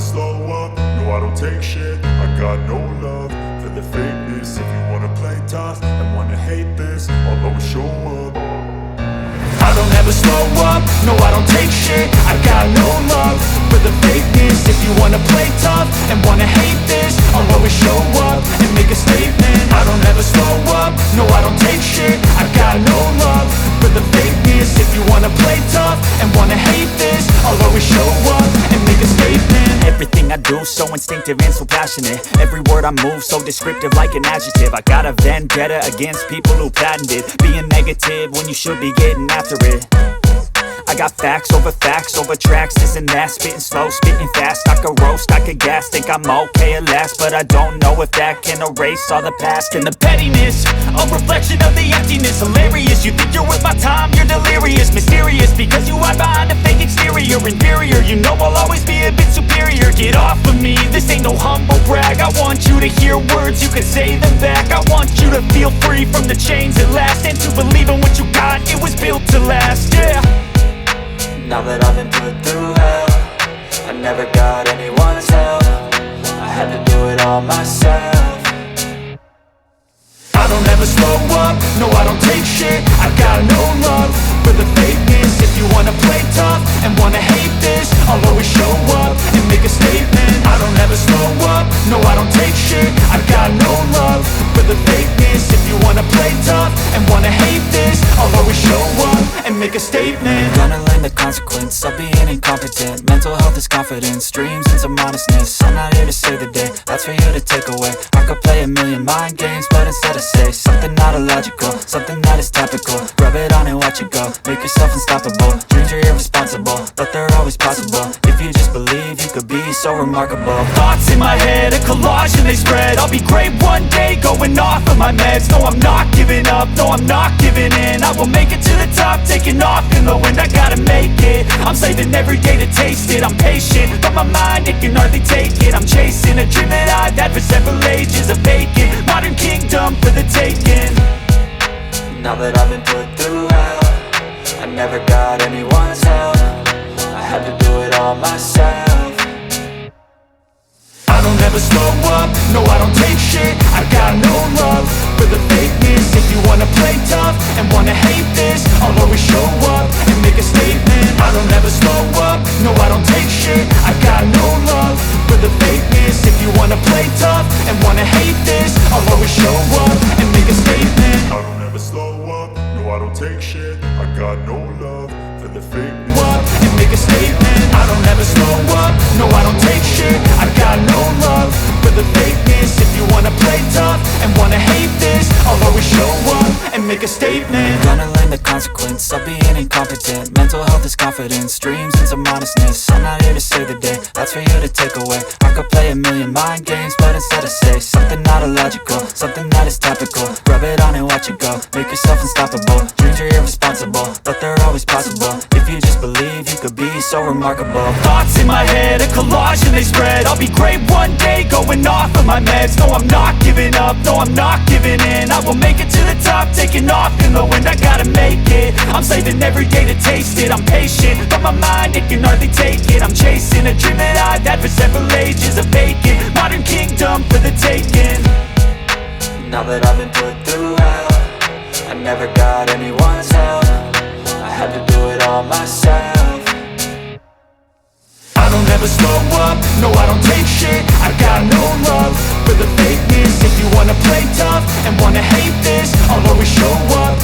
slow up, no I don't take shit. I got no love for the fakeness. If you wanna play tough and wanna hate this, I'll always show up. I don't ever slow up, no I don't take shit. I got no love for the fakeness. If you wanna play tough and wanna hate this, I'll always show up and make a statement. I don't ever slow up, no I don't take shit. I got no love for the fakeness. If you wanna play tough and wanna hate this, I'll always show up and make a statement. Everything I do so instinctive and so passionate. Every word I move so descriptive like an adjective. I got a vendetta against people who patented being negative when you should be getting after it. I got facts over tracks, this and that. Spitting slow, spitting fast, I could roast, I could gas. Think I'm okay at last, but I don't know if that can erase all the past. And the pettiness, a reflection of the emptiness. Hilarious, you think you're worth my time, you're delirious. Mysterious, because you hide behind a fake exterior. Inferior, you know I'll always be a bit superior. Get off of me, this ain't no humble brag. I want you to hear words, you can say them back. I want you to feel free from the chains at last, and to believe in what you got, it was built to last, yeah. Now that I've been put through hell, I never got anyone's help. I had to do it all myself. I don't ever slow up, no I don't take shit. I got no love for the fakeness. If you wanna play tough and wanna hate this, I'll always show up and make a statement. I don't ever slow up, no I don't take shit. I got no love for the fakeness. If you wanna play tough and wanna hate this, I'll always show up and make a statement. Gonna learn the consequence of being incompetent. Mental health is confidence, dreams and some honestness. I'm not here to save the day, that's for you to take away. I could play a million mind games, but instead I say something not illogical, something that is topical. Rub it on and watch it go, make yourself unstoppable. Dreams are irresponsible, but they're always possible. If you just believe, you could be so remarkable. Thoughts in my head, a collage and they spread. I'll be great one day, going off of my meds. No, I'm not giving up, no, I'm not giving in. I will make it to the top, taking off in the wind. I gotta make it, I'm saving every day to taste it. I'm patient, but my mind, it can hardly take it. I'm chasing a dream that I've had for several ages. A vacant, modern kingdom for the taking. Now that I've been put through hell, I never got anyone's help. I had to do it all myself. I don't ever slow up, no I don't take shit. I got no love for the fakeness. If you wanna play tough and wanna hate this, I'll always show up and make a statement. I don't ever slow up, no I don't take shit. I got no love for the fakeness. If you wanna play tough and wanna hate this, I'll always show up and make a statement. I don't ever slow up, no I don't take shit. I got no love for the fakeness. Up and make a statement. I don't ever slow up, no I don't take shit. I got no love for the fakeness. If you wanna play tough and wanna hate this, I'll always show up and make a statement. Gonna learn the consequence of being incompetent. Mental health is confidence, dreams and some honestness. I'm not here to save the day, that's for you to take away. I could play a million mind games, but instead I say something not illogical, something that is topical. Rub it on and watch it go, make yourself unstoppable. Dreams are irresponsible, but they're always possible. If you just believe, you could be so remarkable. Thoughts in my head, a collage and they spread. I'll be great one day, going off of my meds. No, I'm not giving up, no, I'm not giving in. I will make it to the top, taking off in the wind. I gotta make it, I'm saving every day to taste it. I'm patient, but my mind, it can hardly take it. I'm chasing a dream that I've had for several ages. A vacant, modern kingdom for the taking. Now that I've been put through hell, I never got anyone's help. I had to do it all myself. I don't ever slow up, no I don't take shit. I got no love for the fakeness. If you wanna play tough and wanna hate this, I'll always show up